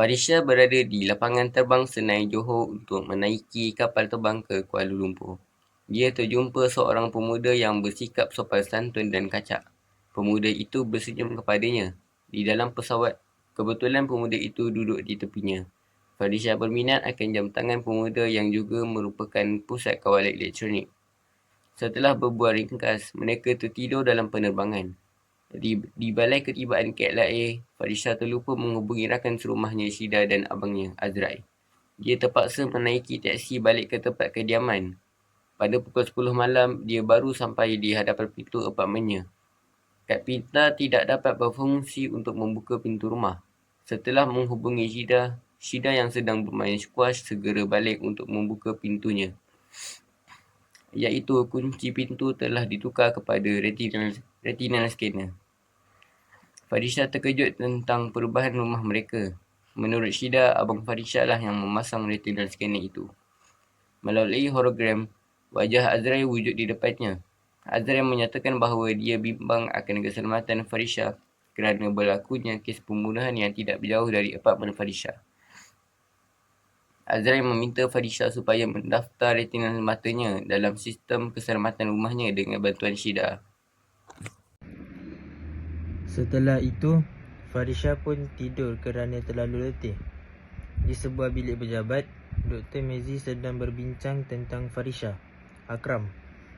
Farisha berada di lapangan terbang Senai Johor untuk menaiki kapal terbang ke Kuala Lumpur. Dia terjumpa seorang pemuda yang bersikap sopan santun dan kacak. Pemuda itu bersenyum kepadanya. Di dalam pesawat, kebetulan pemuda itu duduk di tepinya. Farisha berminat akan jam tangan pemuda yang juga merupakan pusat kawalan elektronik. Setelah berbual ringkas, mereka tertidur dalam penerbangan. Di balai ketibaan KLIA, Farisha terlupa menghubungi rakan serumahnya Syida dan abangnya, Azrai. Dia terpaksa menaiki teksi balik ke tempat kediaman. Pada pukul 10 malam, dia baru sampai di hadapan pintu apartmennya. Kad pintar tidak dapat berfungsi untuk membuka pintu rumah. Setelah menghubungi Syida yang sedang bermain squash segera balik untuk membuka pintunya. Iaitu kunci pintu telah ditukar kepada retinal scanner. Farisha terkejut tentang perubahan rumah mereka. Menurut Syida, abang Farisha lah yang memasang retinal scanner itu. Melalui hologram, wajah Azrai wujud di depannya. Azrai menyatakan bahawa dia bimbang akan keselamatan Farisha kerana berlakunya kes pembunuhan yang tidak berjauh dari apartmen Farisha. Azrai meminta Farisha supaya mendaftar retinal matanya dalam sistem keselamatan rumahnya dengan bantuan Syida. Setelah itu, Farisha pun tidur kerana terlalu letih. Di sebuah bilik pejabat, Dr. Mezi sedang berbincang tentang Farisha. Akram,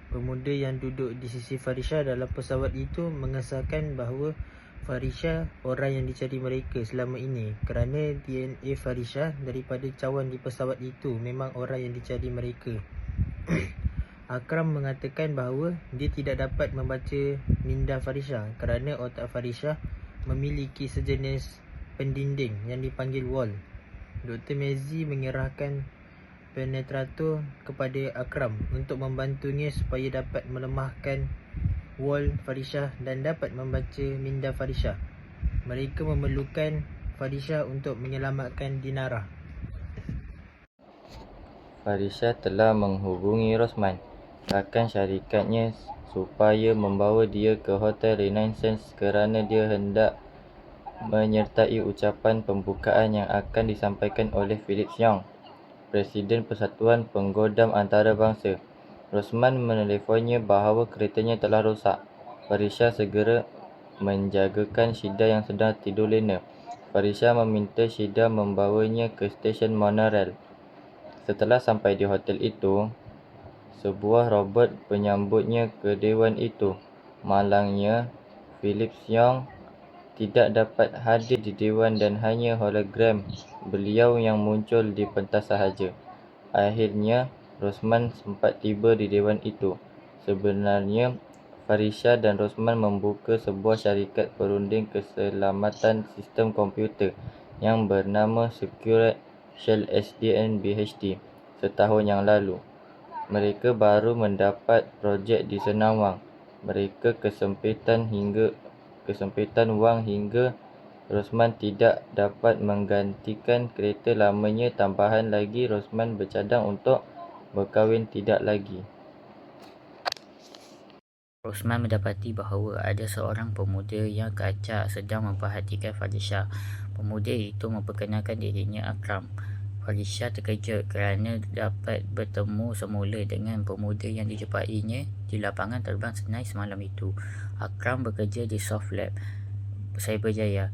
pemuda yang duduk di sisi Farisha dalam pesawat itu, mengesahkan bahawa Farisha orang yang dicari mereka selama ini kerana DNA Farisha daripada cawan di pesawat itu memang orang yang dicari mereka. Akram mengatakan bahawa dia tidak dapat membaca minda Farisha kerana otak Farisha memiliki sejenis pendinding yang dipanggil wall. Dr. Mezi menyerahkan penetrator kepada Akram untuk membantunya supaya dapat melemahkan wall Farisha dan dapat membaca minda Farisha. Mereka memerlukan Farisha untuk menyelamatkan Dinara. Farisha telah menghubungi Rosman, rakan syarikatnya, supaya membawa dia ke Hotel Renaissance kerana dia hendak menyertai ucapan pembukaan yang akan disampaikan oleh Philip Young, Presiden Persatuan Penggodam Antarabangsa. Rosman menelefonnya bahawa keretanya telah rosak. Farisha segera menjagakan Syida yang sedang tidur lena. Farisha meminta Syida membawanya ke stesen monorail. Setelah sampai di hotel itu, sebuah robot penyambutnya ke dewan itu. Malangnya, Philip Young tidak dapat hadir di dewan dan hanya hologram beliau yang muncul di pentas sahaja. Akhirnya, Rosman sempat tiba di dewan itu. Sebenarnya, Farisha dan Rosman membuka sebuah syarikat perunding keselamatan sistem komputer yang bernama Secured Shell SDN BHD setahun yang lalu. Mereka baru mendapat projek di Senawang. Mereka kesempitan wang hingga Rosman tidak dapat menggantikan kereta lamanya. Tambahan lagi, Rosman bercadang untuk berkahwin tidak lagi. Rosman mendapati bahawa ada seorang pemuda yang kacak sedang memperhatikan Farisha. Pemuda itu memperkenalkan dirinya Akram. Farisha terkejut kerana dapat bertemu semula dengan pemuda yang dijumpainya di lapangan terbang Senai semalam itu. Akram bekerja di Soft Lab, Cyberjaya.